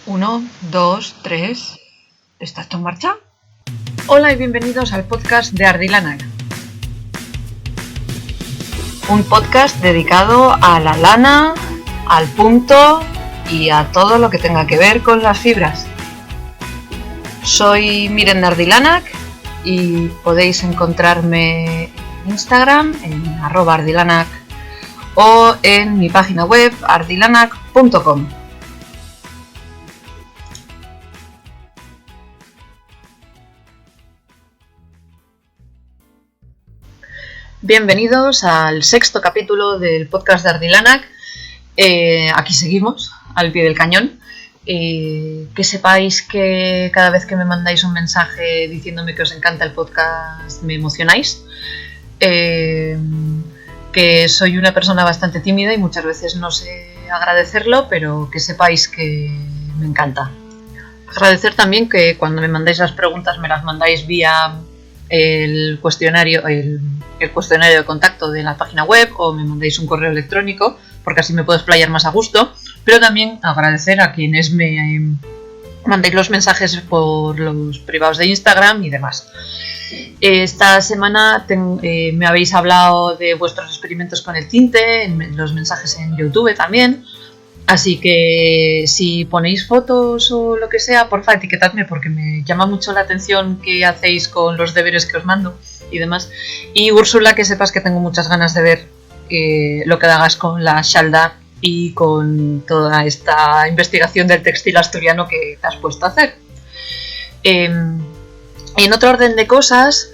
1, 2, 3. ¿Está esto en marcha? Hola y bienvenidos al podcast de Ardilana. Un podcast dedicado a la lana, al punto y a todo lo que tenga que ver con las fibras. Soy Miren de Ardilana y podéis encontrarme en Instagram en @ardilanac o en mi página web ardilanac.com. Bienvenidos al 6º capítulo del podcast de Ardilanac. Aquí seguimos, al pie del cañón. Que sepáis que cada vez que me mandáis un mensaje diciéndome que os encanta el podcast me emocionáis. Que soy una persona bastante tímida y muchas veces no sé agradecerlo, pero que sepáis que me encanta. Agradecer también que cuando me mandáis las preguntas me las mandáis vía el cuestionario de contacto de la página web o me mandéis un correo electrónico, porque así me puedo explayar más a gusto. Pero también agradecer a quienes me mandéis los mensajes por los privados de Instagram y demás. Esta semana me habéis hablado de vuestros experimentos con el tinte, en los mensajes en YouTube también. Así que si ponéis fotos o lo que sea, porfa, etiquetadme porque me llama mucho la atención qué hacéis con los deberes que os mando y demás. Y Úrsula, que sepas que tengo muchas ganas de ver lo que hagas con la Shalda y con toda esta investigación del textil asturiano que te has puesto a hacer. En otro orden de cosas,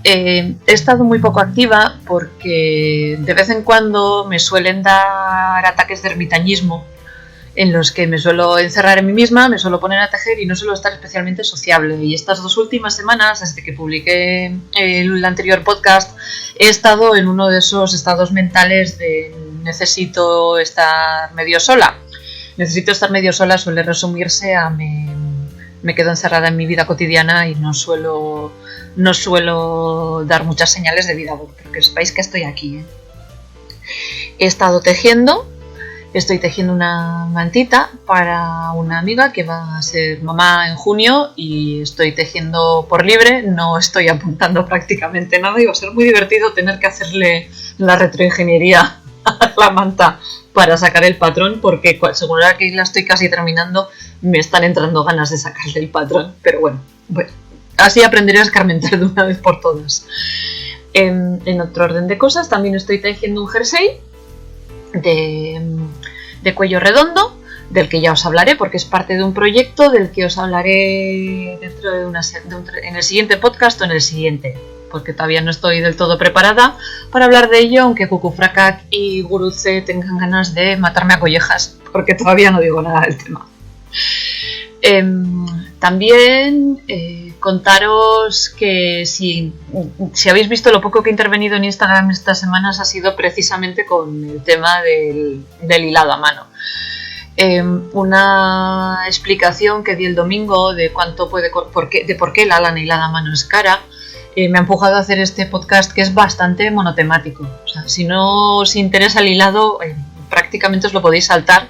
he estado muy poco activa porque de vez en cuando me suelen dar ataques de ermitañismo en los que me suelo encerrar en mí misma, me suelo poner a tejer y no suelo estar especialmente sociable. Y estas 2 últimas semanas, desde que publiqué el anterior podcast, he estado en uno de esos estados mentales de necesito estar medio sola. Necesito estar medio sola suele resumirse a me quedo encerrada en mi vida cotidiana y no suelo dar muchas señales de vida, pero que sepáis que estoy aquí. He estado tejiendo. Estoy tejiendo una mantita para una amiga que va a ser mamá en junio y estoy tejiendo por libre, no estoy apuntando prácticamente nada y va a ser muy divertido tener que hacerle la retroingeniería a la manta para sacar el patrón, porque según ahora que la estoy casi terminando me están entrando ganas de sacarle el patrón, pero bueno, así aprenderé a escarmentar de una vez por todas. En otro orden de cosas también estoy tejiendo un jersey de cuello redondo, del que ya os hablaré porque es parte de un proyecto del que os hablaré dentro de en el siguiente podcast o en el siguiente, porque todavía no estoy del todo preparada para hablar de ello, aunque Cucufracac y Guruce tengan ganas de matarme a collejas, porque todavía no digo nada del tema. También contaros que si habéis visto lo poco que he intervenido en Instagram estas semanas ha sido precisamente con el tema del hilado a mano. Una explicación que di el domingo de por qué la lana hilada a mano es cara me ha empujado a hacer este podcast, que es bastante monotemático. O sea, si no os interesa el hilado, prácticamente os lo podéis saltar,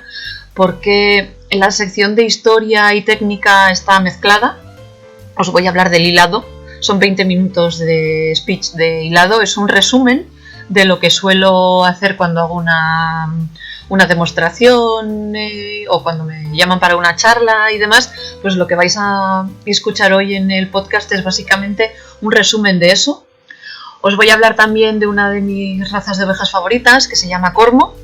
porque en la sección de historia y técnica está mezclada. Os voy a hablar del hilado, son 20 minutos de speech de hilado, es un resumen de lo que suelo hacer cuando hago una demostración o cuando me llaman para una charla y demás. Pues lo que vais a escuchar hoy en el podcast es básicamente un resumen de eso. Os voy a hablar también de una de mis razas de ovejas favoritas, que se llama Cormo,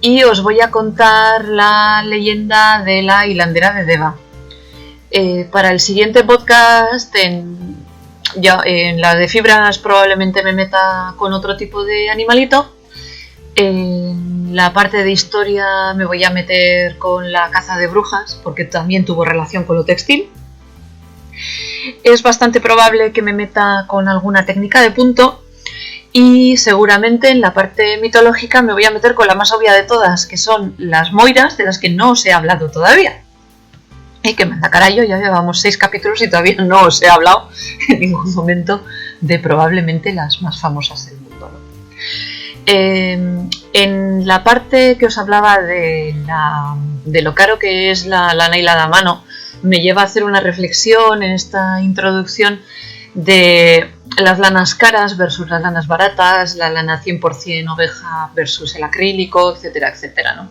y os voy a contar la leyenda de la hilandera de Deva. Para el siguiente podcast, en la de fibras probablemente me meta con otro tipo de animalito. En la parte de historia me voy a meter con la caza de brujas, porque también tuvo relación con lo textil. Es bastante probable que me meta con alguna técnica de punto. Y seguramente en la parte mitológica me voy a meter con la más obvia de todas, que son las moiras, de las que no os he hablado todavía. Y que me anda carallo, ya llevamos 6 capítulos y todavía no os he hablado en ningún momento de probablemente las más famosas del mundo, ¿no? En la parte que os hablaba de lo caro que es la lana hilada a mano, me lleva a hacer una reflexión en esta introducción de las lanas caras versus las lanas baratas, la lana 100% oveja versus el acrílico, etcétera, etcétera, ¿no?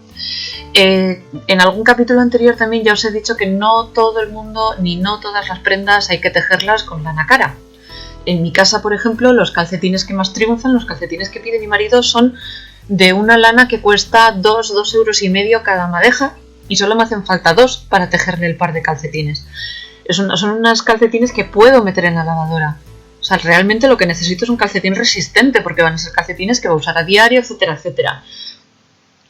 En algún capítulo anterior también ya os he dicho que no todo el mundo ni no todas las prendas hay que tejerlas con lana cara. En mi casa, por ejemplo, los calcetines que más triunfan, los calcetines que pide mi marido, son de una lana que cuesta 2,5 euros cada madeja, y solo me hacen falta 2 para tejerle el par de calcetines. Son unas calcetines que puedo meter en la lavadora. O sea, realmente lo que necesito es un calcetín resistente, porque van a ser calcetines que va a usar a diario, etcétera, etcétera.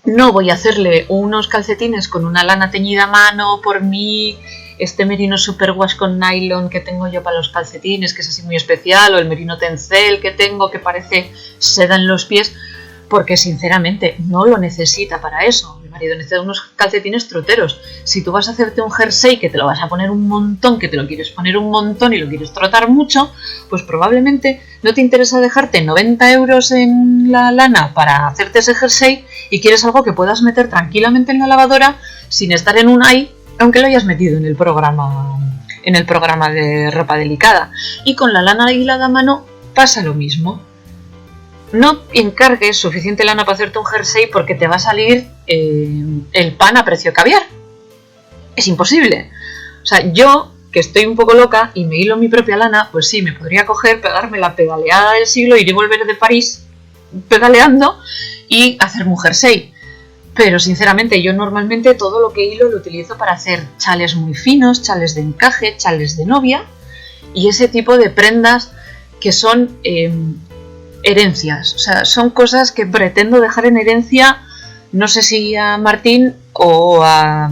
No voy a hacerle unos calcetines con una lana teñida a mano por mí, este merino superwash con nylon que tengo yo para los calcetines, que es así muy especial, o el merino tencel que tengo que parece seda en los pies, porque sinceramente no lo necesita para eso. Mi marido necesita unos calcetines troteros. Si tú vas a hacerte un jersey que te lo vas a poner un montón, que te lo quieres poner un montón y lo quieres trotar mucho, pues probablemente no te interesa dejarte 90 euros en la lana para hacerte ese jersey y quieres algo que puedas meter tranquilamente en la lavadora sin estar en un ay, aunque lo hayas metido en el programa de ropa delicada. Y con la lana hilada a mano pasa lo mismo. No encargues suficiente lana para hacerte un jersey porque te va a salir el pan a precio caviar. Es imposible. O sea, yo, que estoy un poco loca y me hilo mi propia lana, pues sí, me podría coger, pegarme la pedaleada del siglo, ir y volver de París pedaleando y hacerme un jersey. Pero sinceramente yo normalmente todo lo que hilo lo utilizo para hacer chales muy finos, chales de encaje, chales de novia y ese tipo de prendas que son herencias. O sea, son cosas que pretendo dejar en herencia, no sé si a Martín o a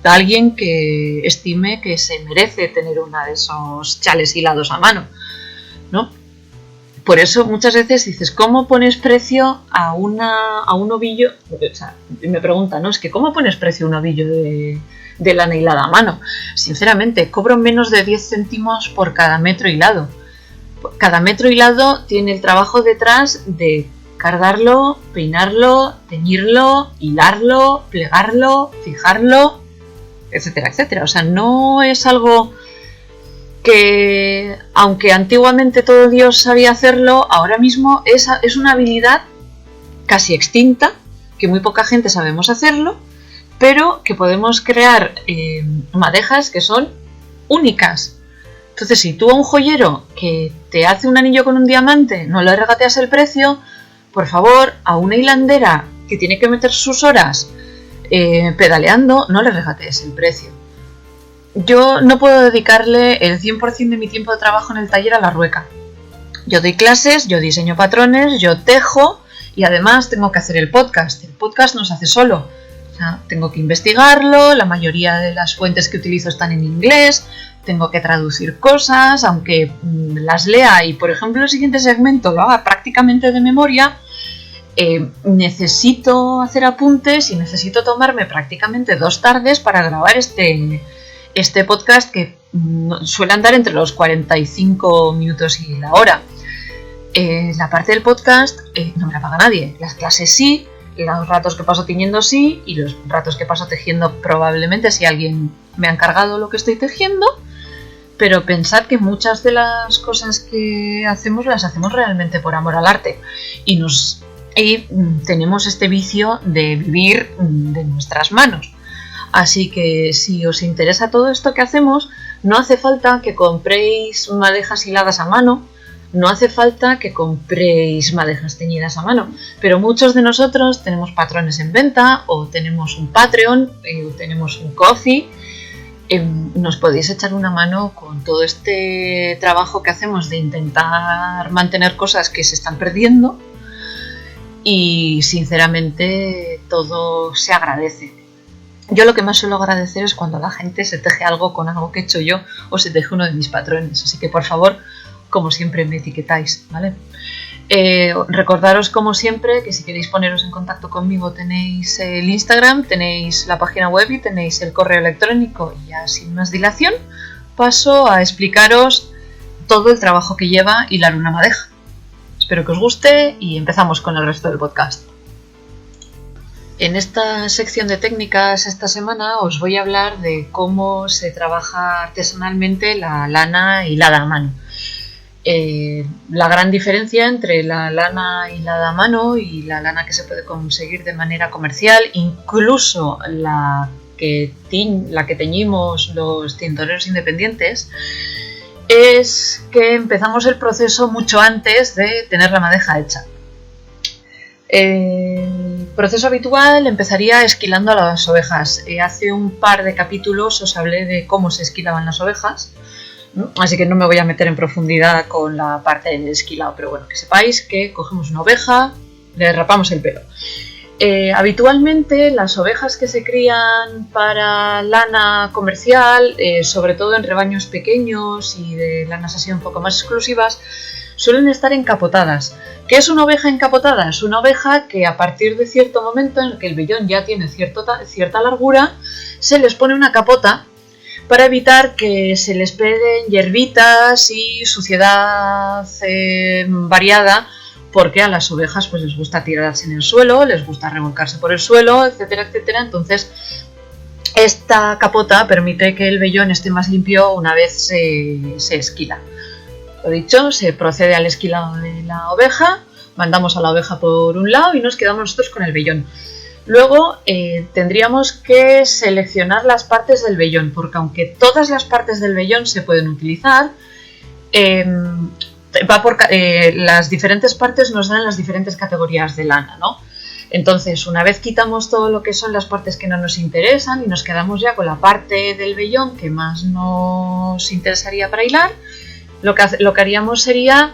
alguien que estime que se merece tener una de esos chales hilados a mano, ¿no? Por eso muchas veces dices, ¿cómo pones precio a un ovillo? O sea, me preguntan, ¿no? Es que ¿cómo pones precio a un ovillo de lana hilada a mano? Sinceramente, cobro menos de 10 céntimos por cada metro hilado. Cada metro hilado tiene el trabajo detrás de cardarlo, peinarlo, teñirlo, hilarlo, plegarlo, fijarlo, etcétera, etcétera. O sea, no es algo que, aunque antiguamente todo Dios sabía hacerlo, ahora mismo es una habilidad casi extinta, que muy poca gente sabemos hacerlo, pero que podemos crear madejas que son únicas. Entonces, si tú a un joyero que te hace un anillo con un diamante no le regateas el precio, por favor, a una hilandera que tiene que meter sus horas pedaleando, no le regatees el precio. Yo no puedo dedicarle el 100% de mi tiempo de trabajo en el taller a la rueca. Yo doy clases, yo diseño patrones, yo tejo y además tengo que hacer el podcast. El podcast no se hace solo. O sea, tengo que investigarlo, la mayoría de las fuentes que utilizo están en inglés, tengo que traducir cosas, aunque las lea y, por ejemplo, el siguiente segmento lo haga prácticamente de memoria, necesito hacer apuntes y necesito tomarme prácticamente 2 tardes para grabar este podcast que suele andar entre los 45 minutos y la hora. La parte del podcast no me la paga nadie. Las clases sí, los ratos que paso tiñendo sí, y los ratos que paso tejiendo probablemente si alguien me ha encargado lo que estoy tejiendo. Pero pensad que muchas de las cosas que hacemos las hacemos realmente por amor al arte y tenemos este vicio de vivir de nuestras manos. Así que si os interesa todo esto que hacemos, no hace falta que compréis madejas hiladas a mano, no hace falta que compréis madejas teñidas a mano, pero muchos de nosotros tenemos patrones en venta, o tenemos un Patreon, o tenemos un Ko-fi. Nos podéis echar una mano con todo este trabajo que hacemos de intentar mantener cosas que se están perdiendo y sinceramente todo se agradece. Yo lo que más suelo agradecer es cuando la gente se teje algo con algo que he hecho yo o se teje uno de mis patrones, así que por favor, como siempre, me etiquetáis, ¿vale? Recordaros como siempre que si queréis poneros en contacto conmigo tenéis el Instagram, tenéis la página web y tenéis el correo electrónico. Y ya sin más dilación paso a explicaros todo el trabajo que lleva hilar una madeja. Espero que os guste y empezamos con el resto del podcast. En esta sección de técnicas esta semana os voy a hablar de cómo se trabaja artesanalmente la lana hilada a mano. La gran diferencia entre la lana hilada a mano y la lana que se puede conseguir de manera comercial, incluso la que teñimos los tintoreros independientes, es que empezamos el proceso mucho antes de tener la madeja hecha. El proceso habitual empezaría esquilando a las ovejas. Hace un par de capítulos os hablé de cómo se esquilaban las ovejas, ¿no? Así que no me voy a meter en profundidad con la parte del esquilado, pero bueno, que sepáis que cogemos una oveja, le rapamos el pelo. Habitualmente las ovejas que se crían para lana comercial, sobre todo en rebaños pequeños y de lanas así un poco más exclusivas, suelen estar encapotadas. ¿Qué es una oveja encapotada? Es una oveja que a partir de cierto momento en el que el vellón ya tiene cierta largura, se les pone una capota para evitar que se les peguen hierbitas y suciedad variada, porque a las ovejas pues les gusta tirarse en el suelo, les gusta revolcarse por el suelo, etcétera, etcétera. Entonces esta capota permite que el vellón esté más limpio una vez se esquila. Lo dicho, se procede al esquilado de la oveja, mandamos a la oveja por un lado y nos quedamos nosotros con el vellón. Luego tendríamos que seleccionar las partes del vellón, porque aunque todas las partes del vellón se pueden utilizar, las diferentes partes nos dan las diferentes categorías de lana, ¿no? Entonces, una vez quitamos todo lo que son las partes que no nos interesan y nos quedamos ya con la parte del vellón que más nos interesaría para hilar, lo que haríamos sería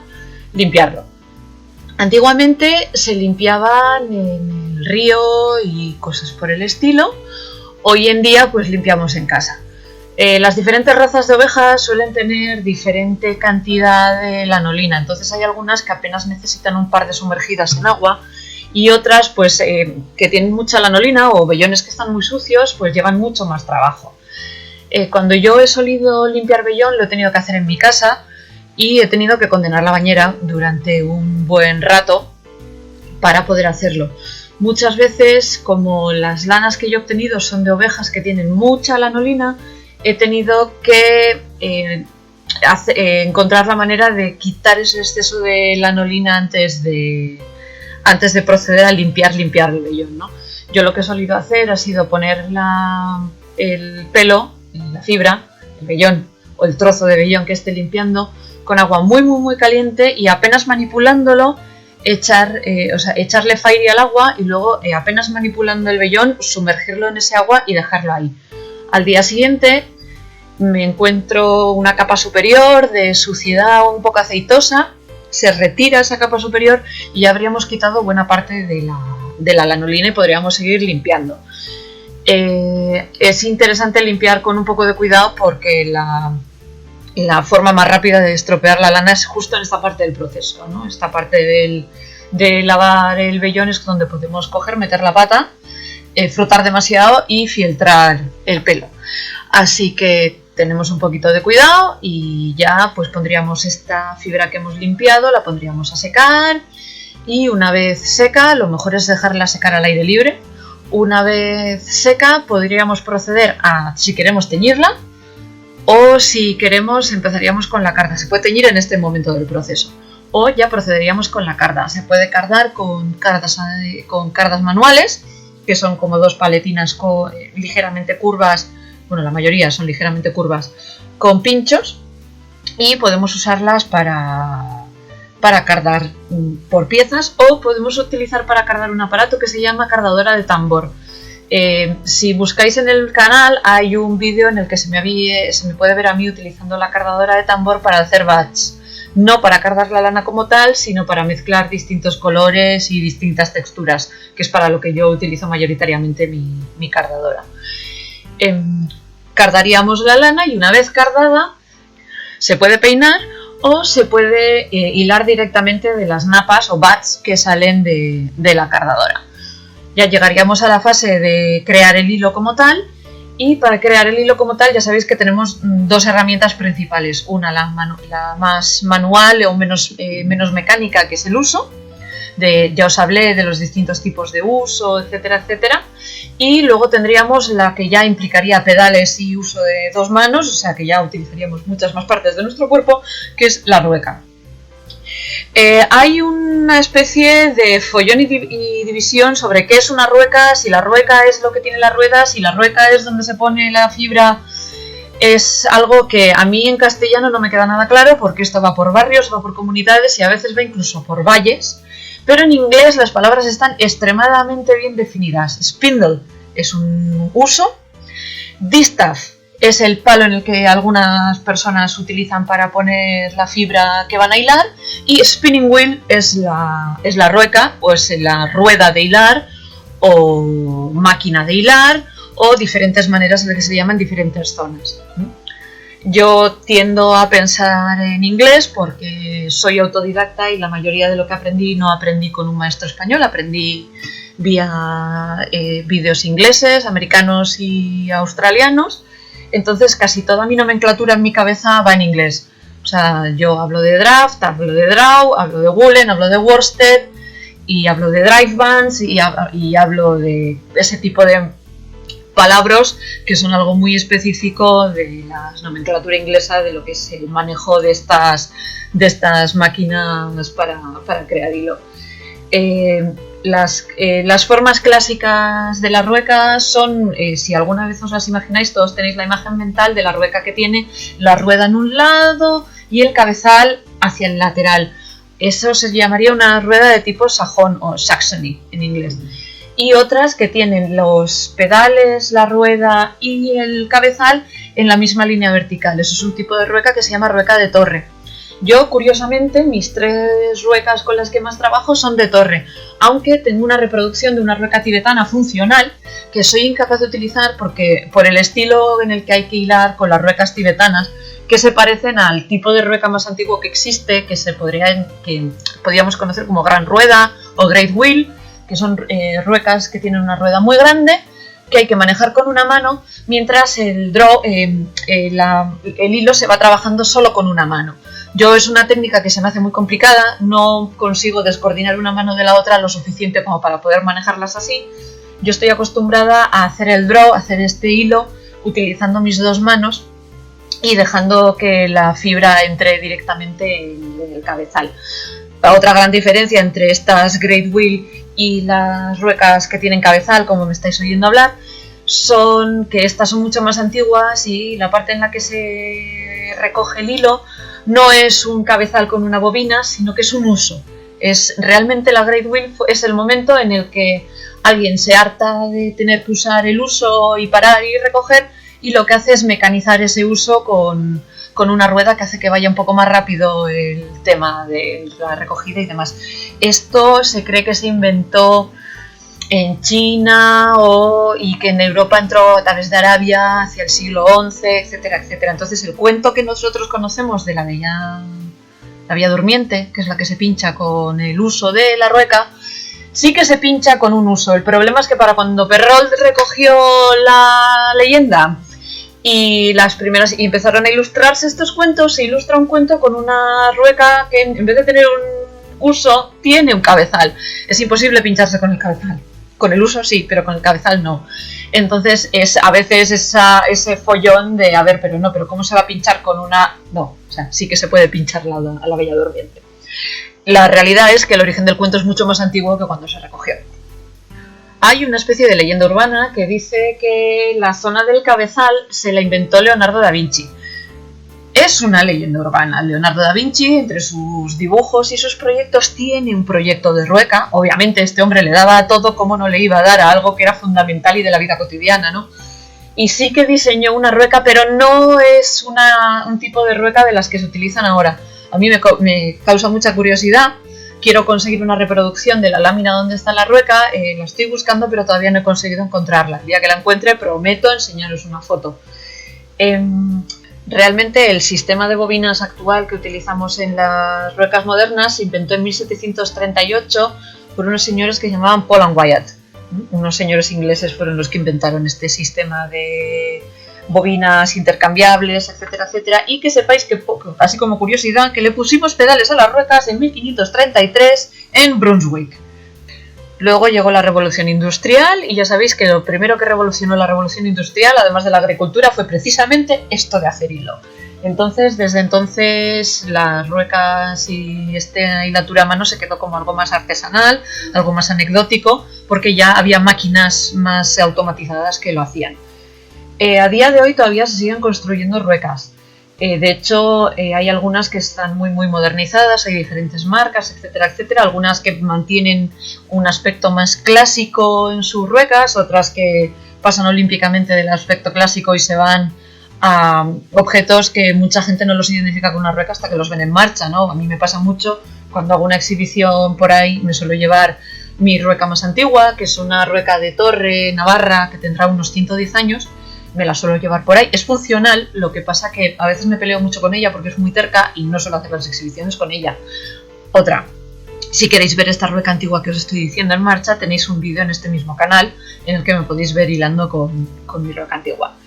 limpiarlo. Antiguamente se limpiaban en el río y cosas por el estilo. Hoy en día pues limpiamos en casa. Las diferentes razas de ovejas suelen tener diferente cantidad de lanolina, entonces hay algunas que apenas necesitan un par de sumergidas en agua y otras pues que tienen mucha lanolina o vellones que están muy sucios pues llevan mucho más trabajo. Cuando yo he solido limpiar vellón lo he tenido que hacer en mi casa y he tenido que condenar la bañera durante un buen rato para poder hacerlo. Muchas veces, como las lanas que yo he obtenido son de ovejas que tienen mucha lanolina, he tenido que encontrar la manera de quitar ese exceso de lanolina antes de proceder a limpiar el vellón, ¿no? Yo lo que he solido hacer ha sido poner el pelo, la fibra, el vellón o el trozo de vellón que esté limpiando con agua muy muy muy caliente y apenas manipulándolo echarle fairy al agua y luego apenas manipulando el vellón sumergirlo en ese agua y dejarlo ahí. Al día siguiente me encuentro una capa superior de suciedad un poco aceitosa, se retira esa capa superior y ya habríamos quitado buena parte de la lanolina y podríamos seguir limpiando. Es interesante limpiar con un poco de cuidado porque la forma más rápida de estropear la lana es justo en esta parte del proceso, ¿no? Esta parte de lavar el vellón es donde podemos meter la pata, frotar demasiado y fieltrar el pelo. Así que tenemos un poquito de cuidado y ya pues pondríamos esta fibra que hemos limpiado, la pondríamos a secar y una vez seca, lo mejor es dejarla secar al aire libre. Una vez seca podríamos proceder a, si queremos, teñirla o si queremos empezaríamos con la carda. Se puede teñir en este momento del proceso o ya procederíamos con la carda. Se puede cardar con cardas manuales, que son como dos paletinas ligeramente curvas. Bueno, la mayoría son ligeramente curvas, con pinchos y podemos usarlas para cardar por piezas o podemos utilizar para cardar un aparato que se llama cardadora de tambor. Si buscáis en el canal hay un vídeo en el que se me puede ver a mí utilizando la cardadora de tambor para hacer batch, no para cardar la lana como tal, sino para mezclar distintos colores y distintas texturas, que es para lo que yo utilizo mayoritariamente mi cardadora. Cardaríamos la lana y una vez cardada se puede peinar o se puede hilar directamente de las napas o bats que salen de la cardadora. Ya llegaríamos a la fase de crear el hilo como tal Y para crear el hilo como tal ya sabéis que tenemos dos herramientas principales, una la más manual o menos mecánica, que es el uso, ya os hablé de los distintos tipos de uso, etcétera, etcétera, y luego tendríamos la que ya implicaría pedales y uso de dos manos, o sea que ya utilizaríamos muchas más partes de nuestro cuerpo, que es la rueca. Hay una especie de follón y división sobre qué es una rueca, si la rueca es lo que tiene la rueda, si la rueca es donde se pone la fibra. Es algo que a mí en castellano no me queda nada claro, porque esto va por barrios, va por comunidades y a veces va incluso por valles, pero en inglés las palabras están extremadamente bien definidas. Spindle es un uso, distaff es el palo en el que algunas personas utilizan para poner la fibra que van a hilar, y spinning wheel es la rueca, o es la rueda de hilar, o máquina de hilar, o diferentes maneras en las que se llaman diferentes zonas. Yo tiendo a pensar en inglés porque soy autodidacta y la mayoría de lo que aprendí no aprendí con un maestro español, aprendí vía vídeos ingleses, americanos y australianos. Entonces casi toda mi nomenclatura en mi cabeza va en inglés. O sea, yo hablo de draft, hablo de draw, hablo de woolen, hablo de worsted y hablo de drive bands y hablo de ese tipo de palabras que son algo muy específico de la nomenclatura inglesa, de lo que es el manejo de estas máquinas para crear hilo. Las formas clásicas de la rueca son, si alguna vez os las imagináis, todos tenéis la imagen mental de la rueca que tiene la rueda en un lado y el cabezal hacia el lateral. Eso se llamaría una rueda de tipo sajón o Saxony en inglés. Y otras que tienen los pedales, la rueda y el cabezal en la misma línea vertical. Eso es un tipo de rueca que se llama rueca de torre. Yo, curiosamente, mis 3 ruecas con las que más trabajo son de torre, aunque tengo una reproducción de una rueca tibetana funcional que soy incapaz de utilizar porque por el estilo en el que hay que hilar con las ruecas tibetanas, que se parecen al tipo de rueca más antiguo que existe, que podríamos conocer como gran rueda o great wheel, que son ruecas que tienen una rueda muy grande, que hay que manejar con una mano, mientras el hilo se va trabajando solo con una mano. Es una técnica que se me hace muy complicada, no consigo descoordinar una mano de la otra lo suficiente como para poder manejarlas así. Yo estoy acostumbrada a hacer el draw, a hacer este hilo, utilizando mis 2 manos y dejando que la fibra entre directamente en el cabezal. La otra gran diferencia entre estas Great Wheel y las ruecas que tienen cabezal, como me estáis oyendo hablar, son que estas son mucho más antiguas y la parte en la que se recoge el hilo no es un cabezal con una bobina, sino que es un uso. Realmente la Great Wheel es el momento en el que alguien se harta de tener que usar el uso y parar y recoger, y lo que hace es mecanizar ese uso con una rueda que hace que vaya un poco más rápido el tema de la recogida y demás. Esto se cree que se inventó en China y que en Europa entró a través de Arabia hacia el siglo XI, etcétera, etcétera. Entonces el cuento que nosotros conocemos de la bella durmiente, que es la que se pincha con el uso de la rueca, sí que se pincha con un uso. El problema es que para cuando Perrault recogió la leyenda y empezaron a ilustrarse estos cuentos, se ilustra un cuento con una rueca que en vez de tener un uso tiene un cabezal. Es imposible pincharse con el cabezal. Con el uso sí, pero con el cabezal no. Entonces a veces ese follón de, pero ¿cómo se va a pinchar con una...? No, o sea, sí que se puede pinchar a la bella durmiente. La realidad es que el origen del cuento es mucho más antiguo que cuando se recogió. Hay una especie de leyenda urbana que dice que la zona del cabezal se la inventó Leonardo da Vinci. Es una leyenda urbana. Leonardo da Vinci, entre sus dibujos y sus proyectos, tiene un proyecto de rueca. Obviamente este hombre le daba a todo, como no le iba a dar a algo que era fundamental y de la vida cotidiana, ¿no? Y sí que diseñó una rueca, pero no es un tipo de rueca de las que se utilizan ahora. A mí me causa mucha curiosidad. Quiero conseguir una reproducción de la lámina donde está la rueca. La estoy buscando, pero todavía no he conseguido encontrarla. El día que la encuentre, prometo enseñaros una foto. Realmente el sistema de bobinas actual que utilizamos en las ruecas modernas se inventó en 1738 por unos señores que se llamaban Paul and Wyatt. Unos señores ingleses fueron los que inventaron este sistema de bobinas intercambiables, etcétera, etcétera. Y que sepáis que, así como curiosidad, que le pusimos pedales a las ruecas en 1533 en Brunswick. Luego llegó la Revolución Industrial y ya sabéis que lo primero que revolucionó la Revolución Industrial, además de la agricultura, fue precisamente esto de hacer hilo. Entonces, desde entonces, las ruecas y esta hilatura a mano se quedó como algo más artesanal, algo más anecdótico, porque ya había máquinas más automatizadas que lo hacían. A día de hoy todavía se siguen construyendo ruecas. De hecho, hay algunas que están muy modernizadas, hay diferentes marcas, etcétera, etcétera. Algunas que mantienen un aspecto más clásico en sus ruecas, otras que pasan olímpicamente del aspecto clásico y se van a objetos que mucha gente no los identifica con una rueca hasta que los ven en marcha, ¿no? A mí me pasa mucho cuando hago una exhibición por ahí, me suelo llevar mi rueca más antigua, que es una rueca de torre navarra que tendrá unos 110 años. Me la suelo llevar por ahí. Es funcional, lo que pasa que a veces me peleo mucho con ella porque es muy terca y no suelo hacer las exhibiciones con ella. Otra, si queréis ver esta rueca antigua que os estoy diciendo en marcha, tenéis un vídeo en este mismo canal en el que me podéis ver hilando con mi rueca antigua.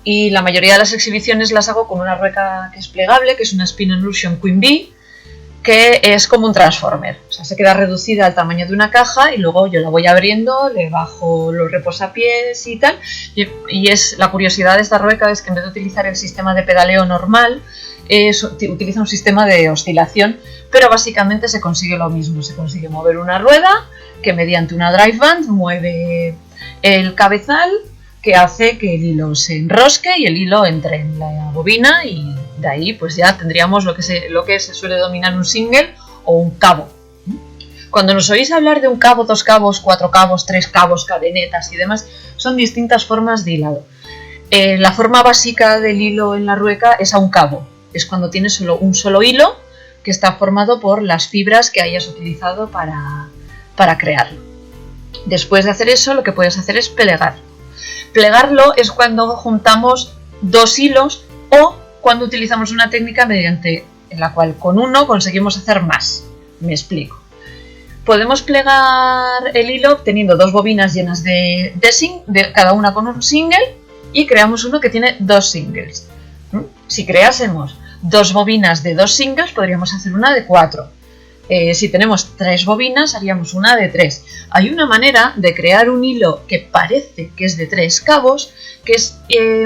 Y la mayoría de las exhibiciones las hago con una rueca que es plegable, que es una Spin-Illusion Queen Bee, que es como un transformer, o sea, se queda reducida al tamaño de una caja y luego yo la voy abriendo, le bajo los reposapiés y tal, y es la curiosidad de esta rueca es que en vez de utilizar el sistema de pedaleo normal, utiliza un sistema de oscilación, pero básicamente se consigue lo mismo, se consigue mover una rueda que mediante una drive band mueve el cabezal, que hace que el hilo se enrosque y el hilo entre en la bobina y de ahí pues ya tendríamos lo que se suele denominar un single o un cabo. Cuando nos oís hablar de un cabo, 2 cabos, 4 cabos, 3 cabos, cadenetas y demás, son distintas formas de hilado. La forma básica del hilo en la rueca es a un cabo. Es cuando tienes solo un solo hilo que está formado por las fibras que hayas utilizado para crearlo. Después de hacer eso, lo que puedes hacer es plegar. Plegarlo es cuando juntamos 2 hilos o cuando utilizamos una técnica mediante la cual con uno conseguimos hacer más. Me explico. Podemos plegar el hilo teniendo 2 bobinas llenas de cada una con un single y creamos uno que tiene 2 singles. Si creásemos 2 bobinas de 2 singles podríamos hacer una de 4. Si tenemos 3 bobinas haríamos una de 3. Hay una manera de crear un hilo que parece que es de 3 cabos, que es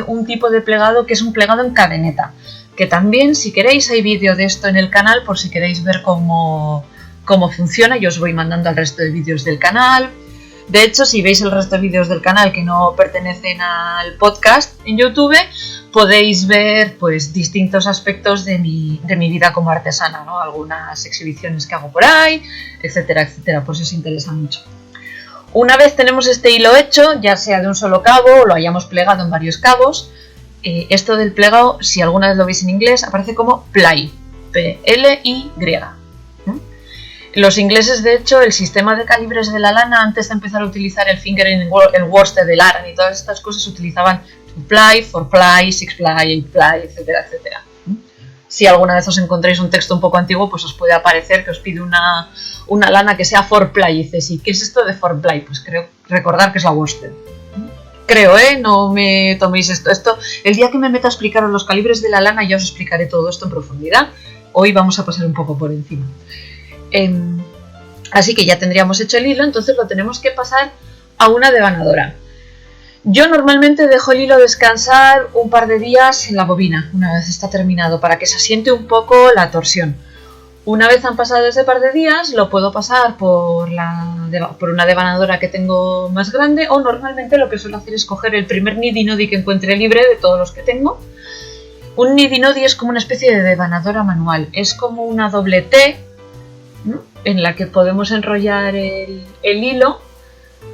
un tipo de plegado que es un plegado en cadeneta, que también si queréis hay vídeo de esto en el canal por si queréis ver cómo funciona. Yo os voy mandando al resto de vídeos del canal. De hecho, si veis el resto de vídeos del canal que no pertenecen al podcast en YouTube, podéis ver pues distintos aspectos de mi vida como artesana, ¿no? Algunas exhibiciones que hago por ahí, etcétera, etcétera, por si os interesa mucho. Una vez tenemos este hilo hecho, ya sea de un solo cabo o lo hayamos plegado en varios cabos, esto del plegado, si alguna vez lo veis en inglés, aparece como ply, P-L-Y. Los ingleses, de hecho, el sistema de calibres de la lana, antes de empezar a utilizar el fingering, el worsted, el aran y todas estas cosas, utilizaban 2 ply, 4 ply, 6 ply, 8 ply, etcétera, etcétera. Si alguna vez os encontráis un texto un poco antiguo, pues os puede aparecer que os pide una lana que sea 4 ply. Y dices, ¿y qué es esto de 4 ply? Pues creo recordar que es la worsted. Creo, no me toméis esto. El día que me meta a explicaros los calibres de la lana, ya os explicaré todo esto en profundidad. Hoy vamos a pasar un poco por encima. Así que ya tendríamos hecho el hilo, entonces lo tenemos que pasar a una devanadora. Yo normalmente dejo el hilo descansar un par de días en la bobina, una vez está terminado, para que se asiente un poco la torsión. Una vez han pasado ese par de días, lo puedo pasar por una devanadora que tengo más grande, o normalmente lo que suelo hacer es coger el primer nidinodi que encuentre libre de todos los que tengo. Un nidinodi es como una especie de devanadora manual, es como una doble T, ¿no?, en la que podemos enrollar el hilo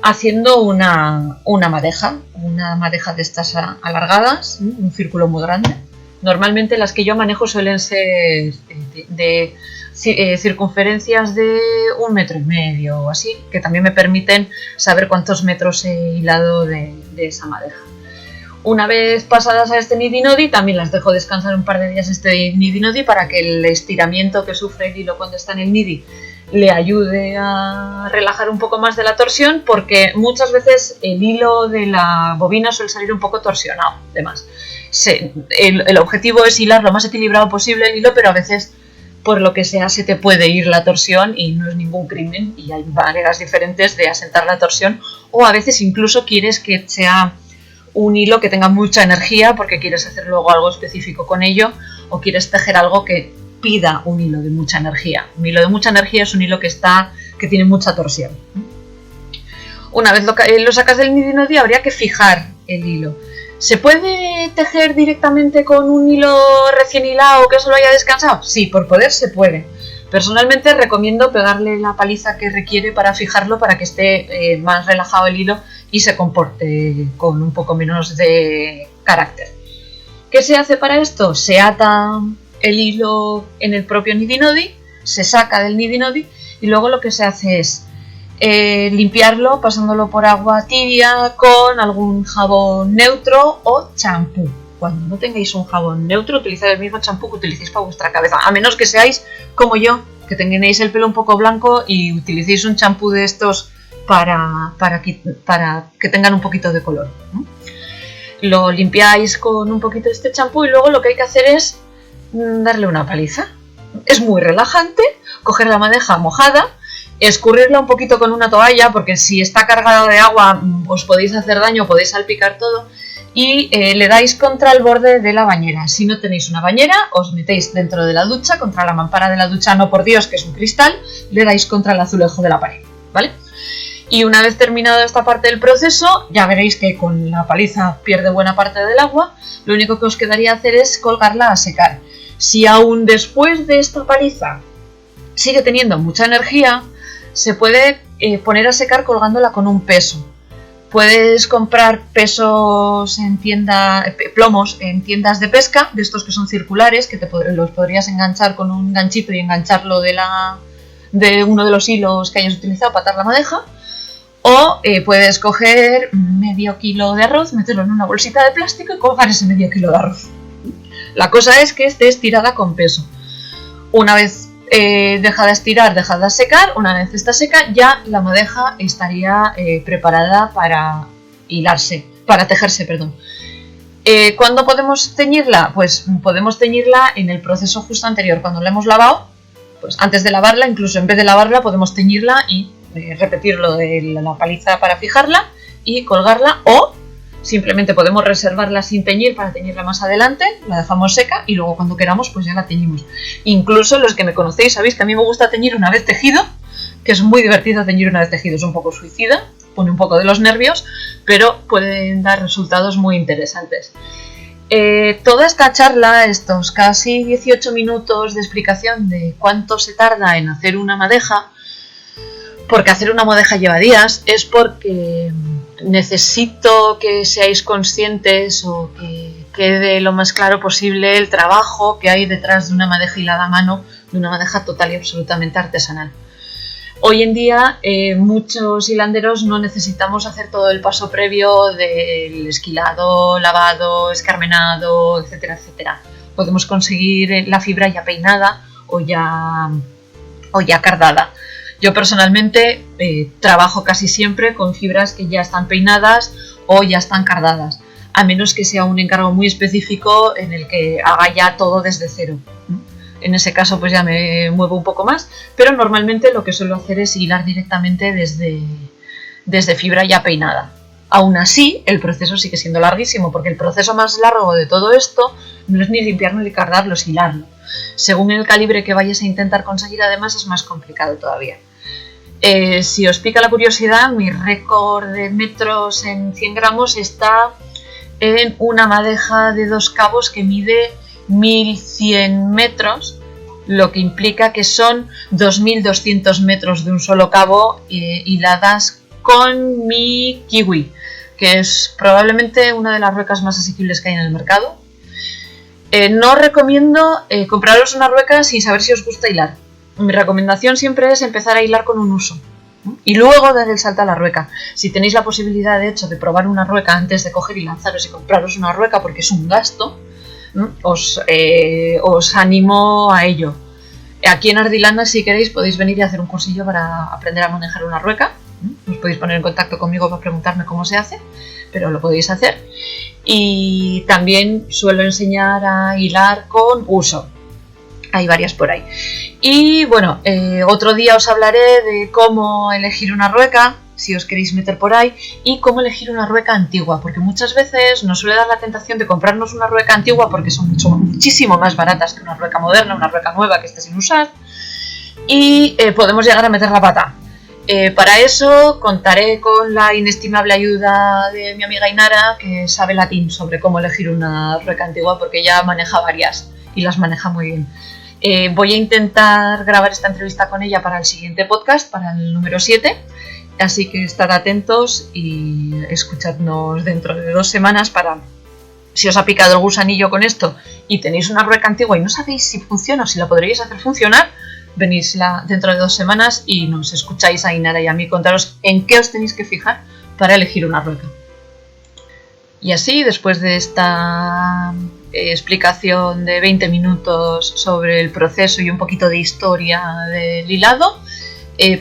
haciendo una madeja de estas alargadas, un círculo muy grande. Normalmente las que yo manejo suelen ser de circunferencias de 1,5 metros o así, que también me permiten saber cuántos metros he hilado de esa madeja. Una vez pasadas a este nidinodi, también las dejo descansar un par de días este nidinodi para que el estiramiento que sufre el hilo cuando está en el nidi le ayude a relajar un poco más de la torsión, porque muchas veces el hilo de la bobina suele salir un poco torsionado. Además, el objetivo es hilar lo más equilibrado posible el hilo, pero a veces, por lo que sea, se te puede ir la torsión y no es ningún crimen, y hay maneras diferentes de asentar la torsión, o a veces incluso quieres que sea un hilo que tenga mucha energía porque quieres hacer luego algo específico con ello, o quieres tejer algo que pida un hilo de mucha energía. Un hilo de mucha energía es un hilo que tiene mucha torsión. Una vez lo sacas del nidinodi, habría que fijar el hilo. ¿Se puede tejer directamente con un hilo recién hilado que solo haya descansado? Sí, por poder se puede. Personalmente recomiendo pegarle la paliza que requiere para fijarlo, para que esté más relajado el hilo y se comporte con un poco menos de carácter. ¿Qué se hace para esto? Se ata el hilo en el propio nidinodi, se saca del nidinodi y luego lo que se hace es limpiarlo pasándolo por agua tibia con algún jabón neutro o champú. Cuando no tengáis un jabón neutro, utilizad el mismo champú que utilicéis para vuestra cabeza, a menos que seáis como yo, que tengáis el pelo un poco blanco y utilicéis un champú de estos para que tengan un poquito de color. Lo limpiáis con un poquito de este champú y luego lo que hay que hacer es darle una paliza. Es muy relajante, coger la madeja mojada, escurrirla un poquito con una toalla, porque si está cargada de agua os podéis hacer daño, podéis salpicar todo, y le dais contra el borde de la bañera. Si no tenéis una bañera, os metéis dentro de la ducha, contra la mampara de la ducha, no por Dios, que es un cristal, le dais contra el azulejo de la pared, ¿vale? Y una vez terminado esta parte del proceso, ya veréis que con la paliza pierde buena parte del agua, lo único que os quedaría hacer es colgarla a secar. Si aún después de esta paliza sigue teniendo mucha energía, se puede poner a secar colgándola con un peso. Puedes comprar pesos en plomos en tiendas de pesca, de estos que son circulares, que los podrías enganchar con un ganchito y engancharlo de uno de los hilos que hayas utilizado para atar la madeja. O puedes coger medio kilo de arroz, meterlo en una bolsita de plástico y colgar ese medio kilo de arroz. La cosa es que esté estirada con peso. Una vez dejada estirar, dejada secar, una vez está seca, ya la madeja estaría preparada para tejerse, perdón. ¿Cuándo podemos teñirla? Pues podemos teñirla en el proceso justo anterior, cuando la hemos lavado. Pues antes de lavarla, incluso en vez de lavarla, podemos teñirla y repetir lo de la paliza para fijarla y colgarla, o simplemente podemos reservarla sin teñir para teñirla más adelante, la dejamos seca y luego cuando queramos pues ya la teñimos. Incluso los que me conocéis sabéis que a mí me gusta teñir una vez tejido, que es muy divertido teñir una vez tejido, es un poco suicida, pone un poco de los nervios, pero pueden dar resultados muy interesantes. Toda esta charla, estos casi 18 minutos de explicación de cuánto se tarda en hacer una madeja, porque hacer una madeja lleva días, es porque necesito que seáis conscientes o que quede lo más claro posible el trabajo que hay detrás de una madeja hilada a mano, de una madeja total y absolutamente artesanal. Hoy en día muchos hilanderos no necesitamos hacer todo el paso previo del esquilado, lavado, escarmenado, etcétera, etcétera. Podemos conseguir la fibra ya peinada o ya cardada. Yo personalmente trabajo casi siempre con fibras que ya están peinadas o ya están cardadas, a menos que sea un encargo muy específico en el que haga ya todo desde cero. En ese caso pues ya me muevo un poco más, pero normalmente lo que suelo hacer es hilar directamente desde fibra ya peinada. Aún así, el proceso sigue siendo larguísimo, porque el proceso más largo de todo esto no es ni limpiarlo ni cardarlo, es hilarlo. Según el calibre que vayas a intentar conseguir, además, es más complicado todavía. Si os pica la curiosidad, mi récord de metros en 100 gramos está en una madeja de 2 cabos que mide 1100 metros, lo que implica que son 2200 metros de un solo cabo hiladas con mi kiwi, que es probablemente una de las ruecas más asequibles que hay en el mercado. No recomiendo compraros una rueca sin saber si os gusta hilar. Mi recomendación siempre es empezar a hilar con un uso y luego dar el salto a la rueca. Si tenéis la posibilidad, de hecho, de probar una rueca antes de coger y lanzaros y compraros una rueca, porque es un gasto, os animo a ello. Aquí en Ardilana, si queréis, podéis venir y hacer un cursillo para aprender a manejar una rueca. Os podéis poner en contacto conmigo para preguntarme cómo se hace, pero lo podéis hacer. Y también suelo enseñar a hilar con uso. Hay varias por ahí. Y bueno, otro día os hablaré de cómo elegir una rueca, si os queréis meter por ahí, y cómo elegir una rueca antigua, porque muchas veces nos suele dar la tentación de comprarnos una rueca antigua porque son muchísimo más baratas que una rueca moderna, una rueca nueva que esté sin usar, y podemos llegar a meter la pata. Para eso contaré con la inestimable ayuda de mi amiga Inara, que sabe latín sobre cómo elegir una rueca antigua, porque ella maneja varias y las maneja muy bien. Voy a intentar grabar esta entrevista con ella para el siguiente podcast, para el número 7, así que estad atentos y escuchadnos dentro de 2 semanas para, si os ha picado el gusanillo con esto y tenéis una rueca antigua y no sabéis si funciona o si la podréis hacer funcionar, venís dentro de 2 semanas y nos escucháis a Inara y a mí contaros en qué os tenéis que fijar para elegir una rueca. Y así, después de esta explicación de 20 minutos sobre el proceso y un poquito de historia del hilado,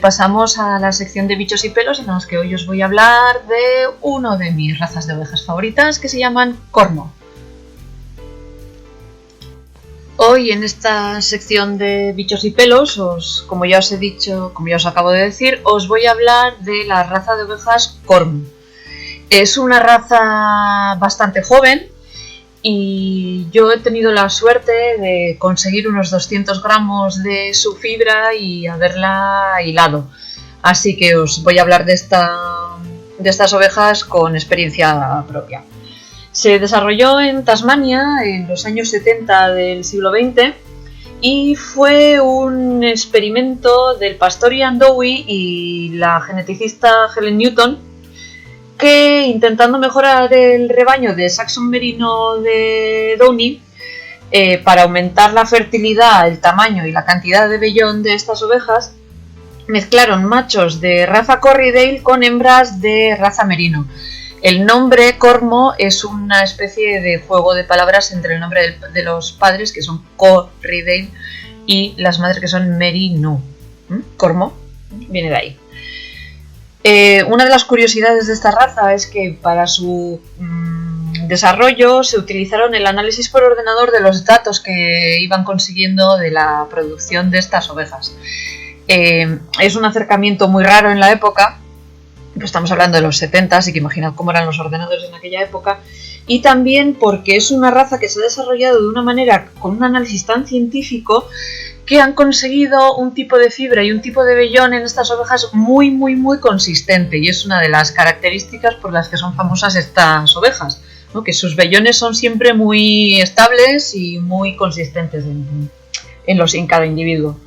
pasamos a la sección de bichos y pelos, en los que hoy os voy a hablar de una de mis razas de ovejas favoritas, que se llaman cormo. Hoy en esta sección de bichos y pelos, como ya os he dicho, como ya os acabo de decir, os voy a hablar de la raza de ovejas cormo. Es una raza bastante joven y yo he tenido la suerte de conseguir unos 200 gramos de su fibra y haberla hilado. Así que os voy a hablar de estas ovejas con experiencia propia. Se desarrolló en Tasmania en los años 70 del siglo XX y fue un experimento del pastor Ian Dowie y la geneticista Helen Newton, que intentando mejorar el rebaño de Saxon Merino de Downey para aumentar la fertilidad, el tamaño y la cantidad de vellón de estas ovejas, mezclaron machos de raza Corriedale con hembras de raza Merino. El nombre cormo es una especie de juego de palabras entre el nombre de los padres, que son Corriedale, y las madres, que son Merino. Cormo viene de ahí. Una de las curiosidades de esta raza es que para su desarrollo se utilizaron el análisis por ordenador de los datos que iban consiguiendo de la producción de estas ovejas. Es un acercamiento muy raro en la época, pues estamos hablando de los 70, así que imaginad cómo eran los ordenadores en aquella época, y también porque es una raza que se ha desarrollado de una manera, con un análisis tan científico, que han conseguido un tipo de fibra y un tipo de vellón en estas ovejas muy, muy, muy consistente, y es una de las características por las que son famosas estas ovejas, ¿no? Que sus vellones son siempre muy estables y muy consistentes en cada individuo.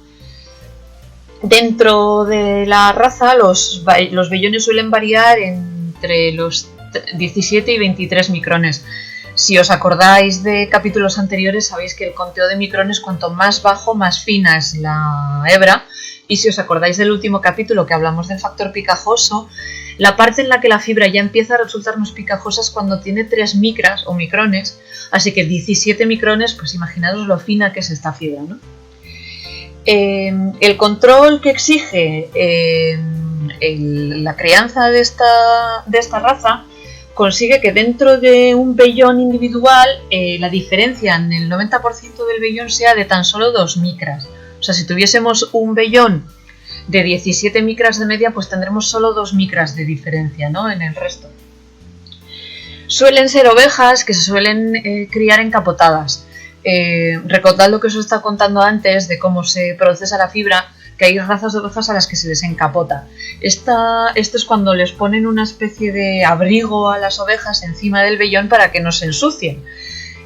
Dentro de la raza los vellones suelen variar entre los 17 y 23 micrones. Si os acordáis de capítulos anteriores, sabéis que el conteo de micrones, cuanto más bajo, más fina es la hebra. Y si os acordáis del último capítulo que hablamos del factor picajoso, la parte en la que la fibra ya empieza a resultarnos picajosa es cuando tiene 3 micras o micrones. Así que 17 micrones, pues imaginaos lo fina que es esta fibra, ¿no? El control que exige la crianza de esta raza consigue que dentro de un vellón individual la diferencia en el 90% del vellón sea de tan solo 2 micras. O sea, si tuviésemos un vellón de 17 micras de media, pues tendremos solo 2 micras de diferencia, ¿no?, en el resto. Suelen ser ovejas que se suelen criar encapotadas. Recordad lo que os estaba contando antes de cómo se procesa la fibra, que hay razas de ovejas a las que se les encapota. Esto es cuando les ponen una especie de abrigo a las ovejas encima del vellón para que no se ensucien.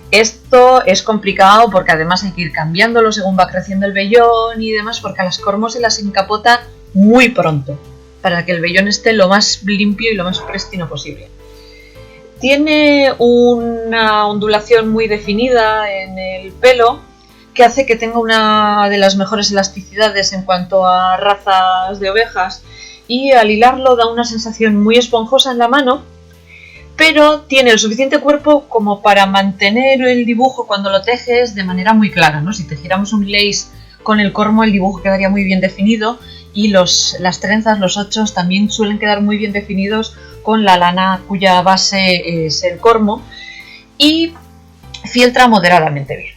Esto es complicado porque además hay que ir cambiándolo según va creciendo el vellón y demás, porque a las cormos se las encapota muy pronto, para que el vellón esté lo más limpio y lo más prístino posible. Tiene una ondulación muy definida en el pelo, que hace que tenga una de las mejores elasticidades en cuanto a razas de ovejas, y al hilarlo da una sensación muy esponjosa en la mano, pero tiene el suficiente cuerpo como para mantener el dibujo cuando lo tejes de manera muy clara, ¿no? Si tejiéramos un lace con el cormo el dibujo quedaría muy bien definido y las trenzas, los ochos, también suelen quedar muy bien definidos con la lana cuya base es el cormo y fieltra moderadamente bien.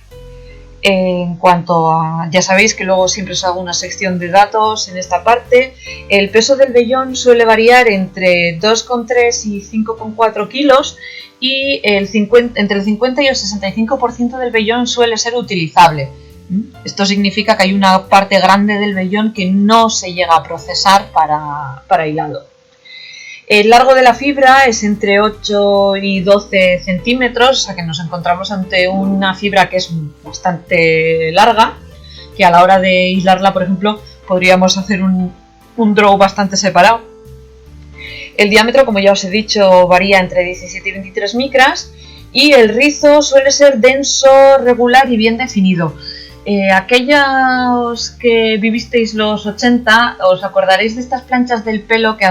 En cuanto a, ya sabéis que luego siempre os hago una sección de datos en esta parte, el peso del vellón suele variar entre 2,3 y 5,4 kilos y entre el 50 y el 65% del vellón suele ser utilizable. Esto significa que hay una parte grande del vellón que no se llega a procesar para hilado. El largo de la fibra es entre 8 y 12 centímetros, o sea que nos encontramos ante una fibra que es bastante larga, que a la hora de hilarla, por ejemplo, podríamos hacer un draw bastante separado. El diámetro, como ya os he dicho, varía entre 17 y 23 micras y el rizo suele ser denso, regular y bien definido. Aquellos que vivisteis los 80 os acordaréis de estas planchas del pelo que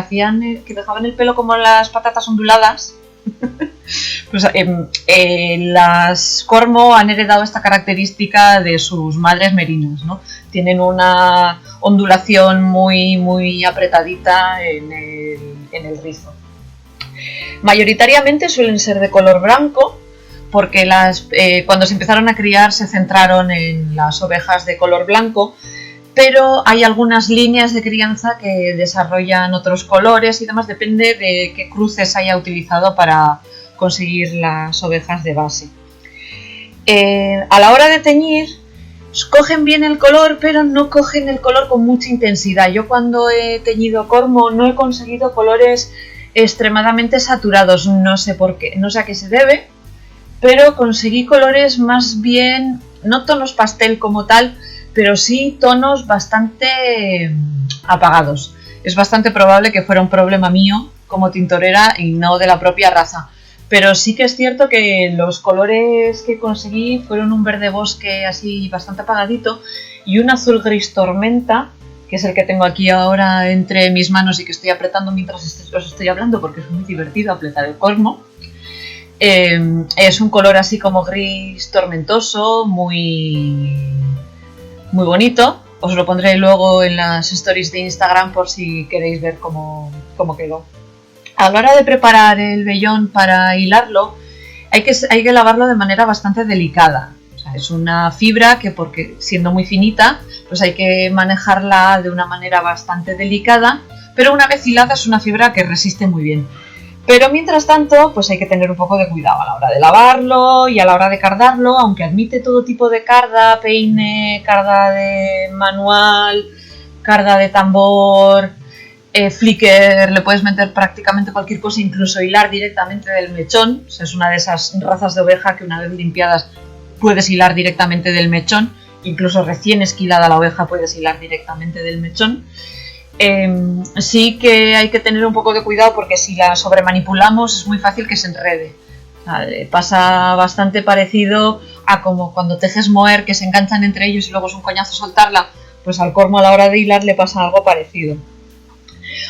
dejaban el pelo como las patatas onduladas. Pues las cormo han heredado esta característica de sus madres merinas, ¿no? Tienen una ondulación muy, muy apretadita en el rizo. Mayoritariamente suelen ser de color blanco, porque cuando se empezaron a criar se centraron en las ovejas de color blanco, pero hay algunas líneas de crianza que desarrollan otros colores y demás, depende de qué cruces haya utilizado para conseguir las ovejas de base. A la hora de teñir, cogen bien el color, pero no cogen el color con mucha intensidad. Yo cuando he teñido cormo no he conseguido colores extremadamente saturados, no sé por qué, no sé a qué se debe, pero conseguí colores más bien, no tonos pastel como tal, pero sí tonos bastante apagados. Es bastante probable que fuera un problema mío como tintorera y no de la propia raza. Pero sí que es cierto que los colores que conseguí fueron un verde bosque así bastante apagadito y un azul gris tormenta, que es el que tengo aquí ahora entre mis manos y que estoy apretando mientras os estoy hablando porque es muy divertido apretar el cormo. Es un color así como gris tormentoso, muy, muy bonito. Os lo pondré luego en las stories de Instagram por si queréis ver cómo quedó. A la hora de preparar el vellón para hilarlo, hay que lavarlo de manera bastante delicada. O sea, es una fibra que, porque siendo muy finita, pues hay que manejarla de una manera bastante delicada, pero una vez hilada es una fibra que resiste muy bien. Pero mientras tanto, pues hay que tener un poco de cuidado a la hora de lavarlo y a la hora de cardarlo, aunque admite todo tipo de carda, peine, carda de manual, carda de tambor, flicker, le puedes meter prácticamente cualquier cosa, incluso hilar directamente del mechón. O sea, es una de esas razas de oveja que una vez limpiadas puedes hilar directamente del mechón, incluso recién esquilada la oveja puedes hilar directamente del mechón. Sí que hay que tener un poco de cuidado porque si la sobremanipulamos es muy fácil que se enrede. Pasa bastante parecido a como cuando tejes moher, que se enganchan entre ellos y luego es un coñazo soltarla, pues al cormo a la hora de hilar le pasa algo parecido.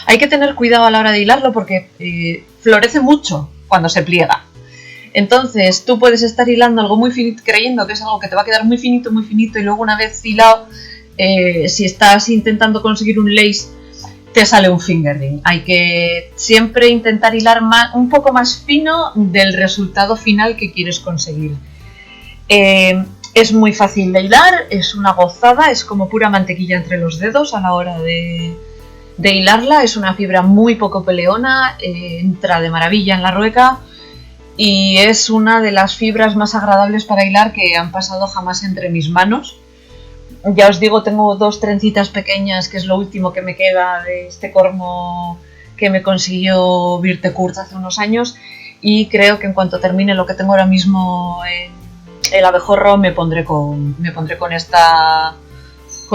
Hay que tener cuidado a la hora de hilarlo porque florece mucho cuando se pliega. Entonces tú puedes estar hilando algo muy finito creyendo que es algo que te va a quedar muy finito y luego una vez hilado, si estás intentando conseguir un lace, te sale un fingering. Hay que siempre intentar hilar un poco más fino del resultado final que quieres conseguir. Es muy fácil de hilar, es una gozada, es como pura mantequilla entre los dedos a la hora de hilarla. Es una fibra muy poco peleona, entra de maravilla en la rueca y es una de las fibras más agradables para hilar que han pasado jamás entre mis manos. Ya os digo, tengo dos trencitas pequeñas, que es lo último que me queda de este cormo que me consiguió Birte Kurz hace unos años, y creo que en cuanto termine lo que tengo ahora mismo en el abejorro me pondré con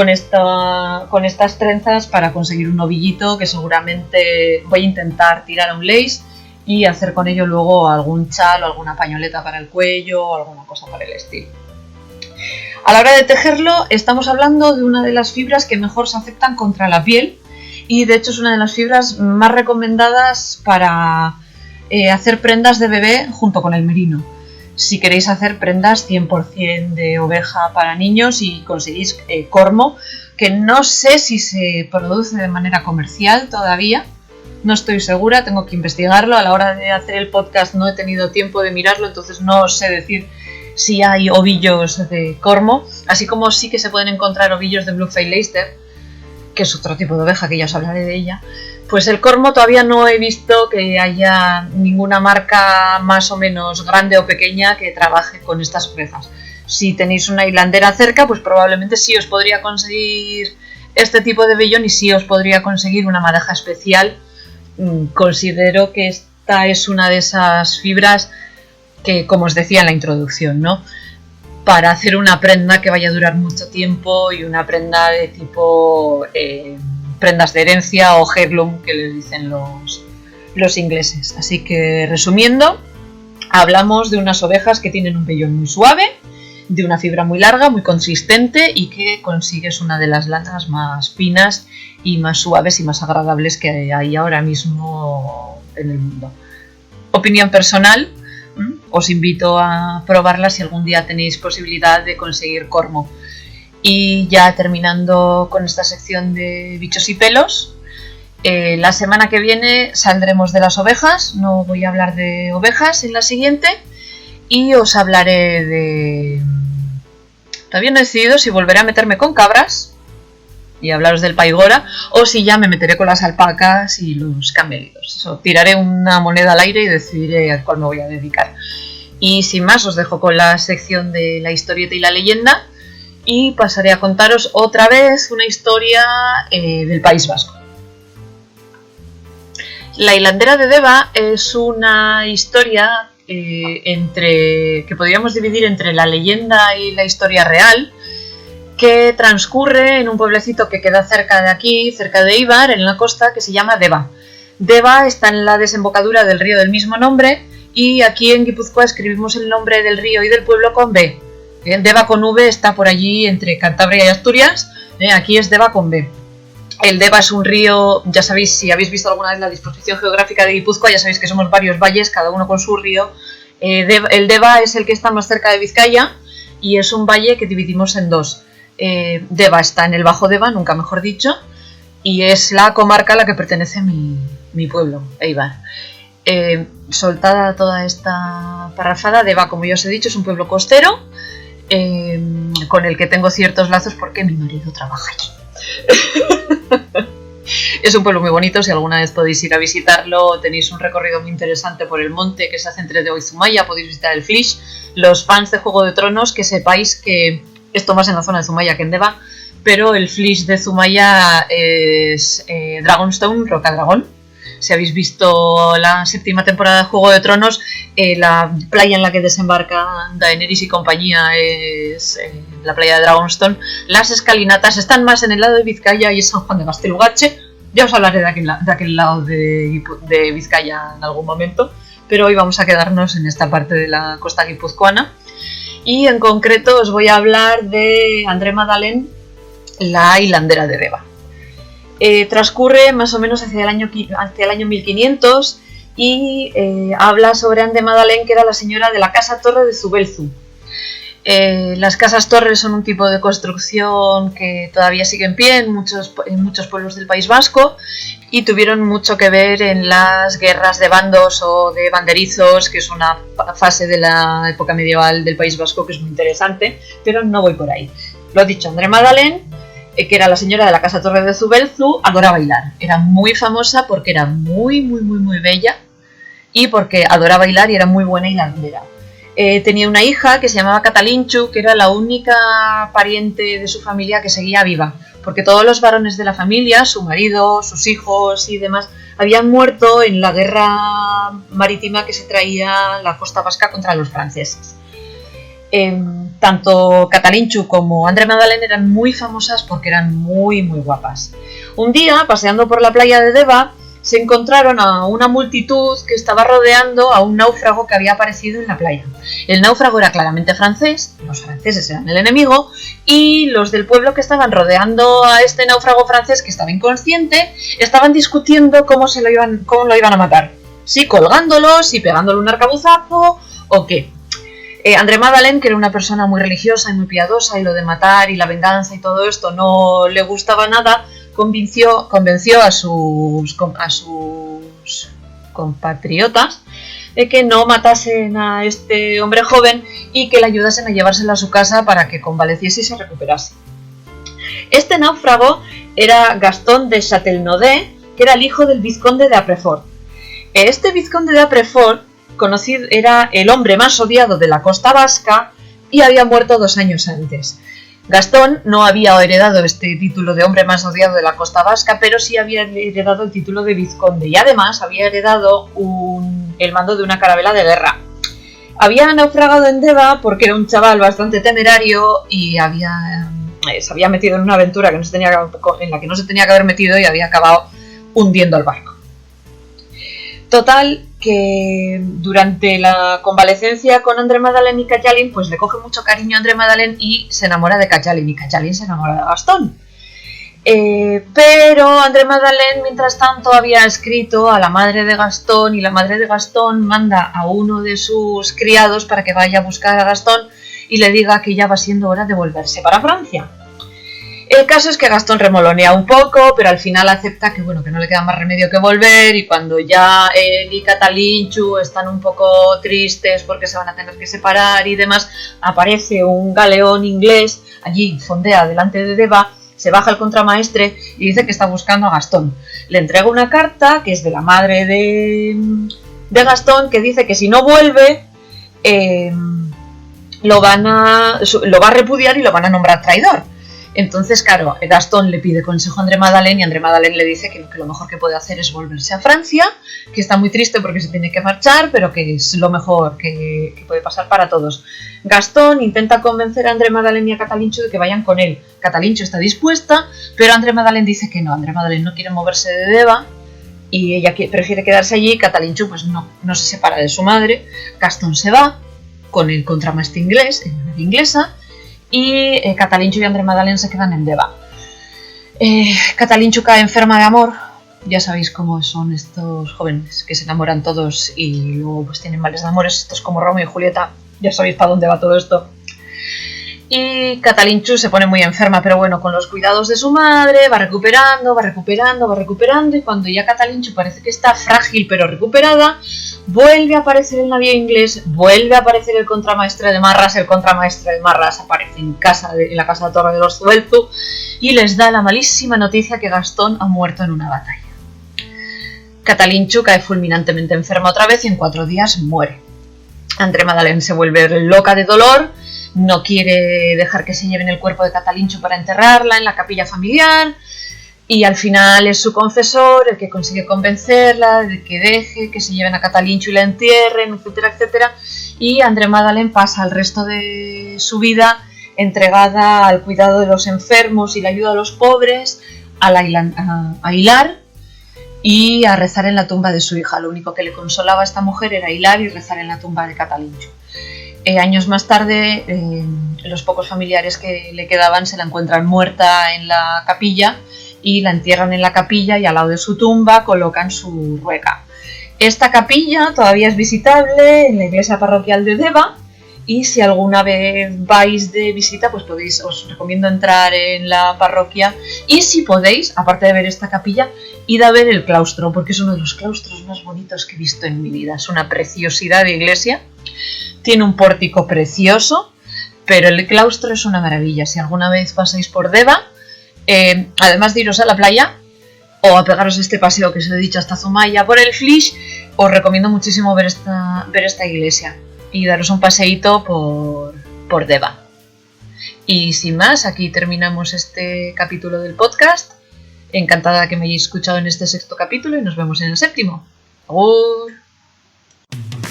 estas trenzas para conseguir un novillito que seguramente voy a intentar tirar a un lace y hacer con ello luego algún chal o alguna pañoleta para el cuello o alguna cosa para el estilo. A la hora de tejerlo estamos hablando de una de las fibras que mejor se aceptan contra la piel y de hecho es una de las fibras más recomendadas para hacer prendas de bebé junto con el merino. si queréis hacer prendas 100% de oveja para niños y conseguís cormo, que no sé si se produce de manera comercial todavía. No estoy segura, tengo que investigarlo. A la hora de hacer el podcast no he tenido tiempo de mirarlo, entonces no sé decir si hay ovillos de cormo, así como sí que se pueden encontrar ovillos de Bluefin Leicester, que es otro tipo de oveja que ya os hablaré de ella. Pues el cormo todavía no he visto que haya ninguna marca más o menos grande o pequeña que trabaje con estas ovejas. Si tenéis una hilandera cerca, pues probablemente sí os podría conseguir este tipo de vellón y sí os podría conseguir una madeja especial. Considero que esta es una de esas fibras que, como os decía en la introducción, ¿no?, para hacer una prenda que vaya a durar mucho tiempo y una prenda de tipo prendas de herencia o heirloom, que le dicen los ingleses. Así que, resumiendo, hablamos de unas ovejas que tienen un vellón muy suave, de una fibra muy larga, muy consistente y que consigues una de las lanas más finas y más suaves y más agradables que hay ahora mismo en el mundo. Opinión personal, os invito a probarla si algún día tenéis posibilidad de conseguir cormo. Y ya terminando con esta sección de bichos y pelos, la semana que viene saldremos de las ovejas, no voy a hablar de ovejas en la siguiente, y os hablaré de... Todavía no he decidido si volveré a meterme con cabras y hablaros del paigora o si ya me meteré con las alpacas y los camélidos. Eso, tiraré una moneda al aire y decidiré a cuál me voy a dedicar. Y sin más, os dejo con la sección de la historieta y la leyenda y pasaré a contaros otra vez una historia del País Vasco. La hilandera de Deva es una historia que podríamos dividir entre la leyenda y la historia real, que transcurre en un pueblecito que queda cerca de aquí, cerca de Eibar, en la costa, que se llama Deva. Deva está en la desembocadura del río del mismo nombre y aquí en Guipúzcoa escribimos el nombre del río y del pueblo con B. Deva con V está por allí entre Cantabria y Asturias, aquí es Deva con B. El Deva es un río, ya sabéis, si habéis visto alguna vez la disposición geográfica de Guipúzcoa, ya sabéis que somos varios valles, cada uno con su río. El Deva es el que está más cerca de Vizcaya y es un valle que dividimos en dos. Deva está en el Bajo Deva, nunca mejor dicho, y es la comarca a la que pertenece mi pueblo, Eibar. Soltada toda esta parrafada, Deva, como ya os he dicho, es un pueblo costero con el que tengo ciertos lazos porque mi marido trabaja allí. Es un pueblo muy bonito, si alguna vez podéis ir a visitarlo, tenéis un recorrido muy interesante por el monte que se hace entre Deva y Zumaya, podéis visitar el Flish. Los fans de Juego de Tronos, que sepáis que esto más en la zona de Zumaya que en Deva, pero el Flish de Zumaya es Dragonstone, Roca Dragón. Si habéis visto la 7ª temporada de Juego de Tronos, la playa en la que desembarcan Daenerys y compañía es la playa de Dragonstone. Las escalinatas están más en el lado de Vizcaya y es San Juan de Gastelugache. Ya os hablaré de aquel lado de Vizcaya en algún momento, pero hoy vamos a quedarnos en esta parte de la costa guipuzcoana. Y en concreto os voy a hablar de André Madalén, la hilandera de Deva. Transcurre más o menos hacia el año 1500 y habla sobre André Madalén, que era la señora de la Casa Torre de Zubelzu. Las casas torres son un tipo de construcción que todavía sigue en pie en muchos pueblos del País Vasco y tuvieron mucho que ver en las guerras de bandos o de banderizos, que es una fase de la época medieval del País Vasco que es muy interesante, pero no voy por ahí. Lo dicho, André Madalén, que era la señora de la Casa Torre de Zubelzu, adora bailar. Era muy famosa porque era muy bella y porque adora bailar y era muy buena hilandera. Tenía una hija que se llamaba Catalinchu, que era la única pariente de su familia que seguía viva, porque todos los varones de la familia, su marido, sus hijos y demás, habían muerto en la guerra marítima que se traía la costa vasca contra los franceses. Tanto Catalinchu como André Madalén eran muy famosas porque eran muy guapas. Un día, paseando por la playa de Deva, se encontraron a una multitud que estaba rodeando a un náufrago que había aparecido en la playa. El náufrago era claramente francés, los franceses eran el enemigo, y los del pueblo que estaban rodeando a este náufrago francés, que estaba inconsciente, estaban discutiendo cómo lo iban a matar. Si colgándolo, si pegándole un arcabuzazo o qué. André Madeleine, que era una persona muy religiosa y muy piadosa, y lo de matar y la venganza y todo esto no le gustaba nada, convenció a sus compatriotas de que no matasen a este hombre joven y que le ayudasen a llevárselo a su casa para que convaleciese y se recuperase. Este náufrago era Gastón de Châtellonnet, que era el hijo del vizconde de Aprefort. Este vizconde de Aprefort conocido, era el hombre más odiado de la costa vasca y había muerto 2 años antes. Gastón no había heredado este título de hombre más odiado de la costa vasca, pero sí había heredado el título de vizconde y además había heredado el mando de una carabela de guerra. Había naufragado en Deva porque era un chaval bastante temerario y se había metido en una aventura en la que no se tenía que haber metido y había acabado hundiendo el barco. Total, que durante la convalecencia con André Madeleine y Callálin, pues le coge mucho cariño a André Madeleine y se enamora de Callálin, y Callálin se enamora de Gastón. Pero André Madeleine, mientras tanto, había escrito a la madre de Gastón, y la madre de Gastón manda a uno de sus criados para que vaya a buscar a Gastón y le diga que ya va siendo hora de volverse para Francia. El caso es que Gastón remolonea un poco, pero al final acepta que no le queda más remedio que volver, y cuando ya él y Catalinchu están un poco tristes porque se van a tener que separar y demás, aparece un galeón inglés, allí fondea delante de Deva, se baja el contramaestre y dice que está buscando a Gastón. Le entrega una carta que es de la madre de Gastón, que dice que si no vuelve lo va a repudiar y lo van a nombrar traidor. Entonces, claro, Gastón le pide consejo a André Madeleine y André Madeleine le dice que lo mejor que puede hacer es volverse a Francia, que está muy triste porque se tiene que marchar, pero que es lo mejor que puede pasar para todos. Gastón intenta convencer a André Madeleine y a Catalinchu de que vayan con él. Catalinchu está dispuesta, pero André Madeleine dice que no. André Madeleine no quiere moverse de Deva y ella prefiere quedarse allí. Catalinchu pues no se separa de su madre. Gastón se va con el contramaestre inglés, en la nave inglesa, y Catalinchu y André Madeleine se quedan en Deva. Catalinchu cae enferma de amor. Ya sabéis cómo son estos jóvenes que se enamoran todos y luego pues tienen males de amores. Esto es como Romeo y Julieta. Ya sabéis para dónde va todo esto. Y Catalinchu se pone muy enferma, pero con los cuidados de su madre va recuperando, y cuando ya Catalinchu parece que está frágil pero recuperada, vuelve a aparecer el navío inglés, vuelve a aparecer el contramaestre de Marras. El contramaestre de Marras aparece en la casa de Torre de los Zubelzu y les da la malísima noticia que Gastón ha muerto en una batalla. Catalinchu cae fulminantemente enferma otra vez y en 4 días muere. André Madeleine se vuelve loca de dolor, no quiere dejar que se lleven el cuerpo de Catalinchu para enterrarla en la capilla familiar, y al final es su confesor el que consigue convencerla de que deje que se lleven a Catalinchu y la entierren, etcétera, etcétera. Y André Madeleine pasa el resto de su vida entregada al cuidado de los enfermos y la ayuda a los pobres, a hilar y a rezar en la tumba de su hija. Lo único que le consolaba a esta mujer era hilar y rezar en la tumba de Catalinchu. Años más tarde, los pocos familiares que le quedaban se la encuentran muerta en la capilla y la entierran en la capilla, y al lado de su tumba colocan su rueca. Esta capilla todavía es visitable en la iglesia parroquial de Deva, y si alguna vez vais de visita, pues os recomiendo entrar en la parroquia, y si podéis, aparte de ver esta capilla, id a ver el claustro, porque es uno de los claustros más bonitos que he visto en mi vida. Es una preciosidad de iglesia. Tiene un pórtico precioso, pero el claustro es una maravilla. Si alguna vez pasáis por Deva, además de iros a la playa o a pegaros este paseo que os he dicho hasta Zumaya por el Flix, os recomiendo muchísimo ver esta iglesia y daros un paseíto por Deva. Y sin más, aquí terminamos este capítulo del podcast. Encantada que me hayáis escuchado en este 6º capítulo y nos vemos en el 7º. ¡Agur!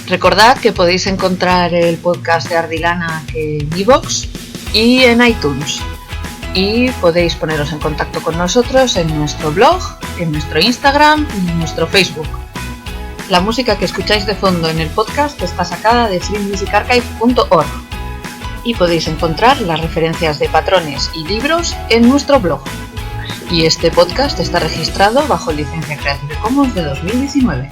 Recordad que podéis encontrar el podcast de Ardilana en iVoox y en iTunes. Y podéis poneros en contacto con nosotros en nuestro blog, en nuestro Instagram y en nuestro Facebook. La música que escucháis de fondo en el podcast está sacada de freemusicarchive.org. Y podéis encontrar las referencias de patrones y libros en nuestro blog. Y este podcast está registrado bajo licencia Creative Commons de 2019.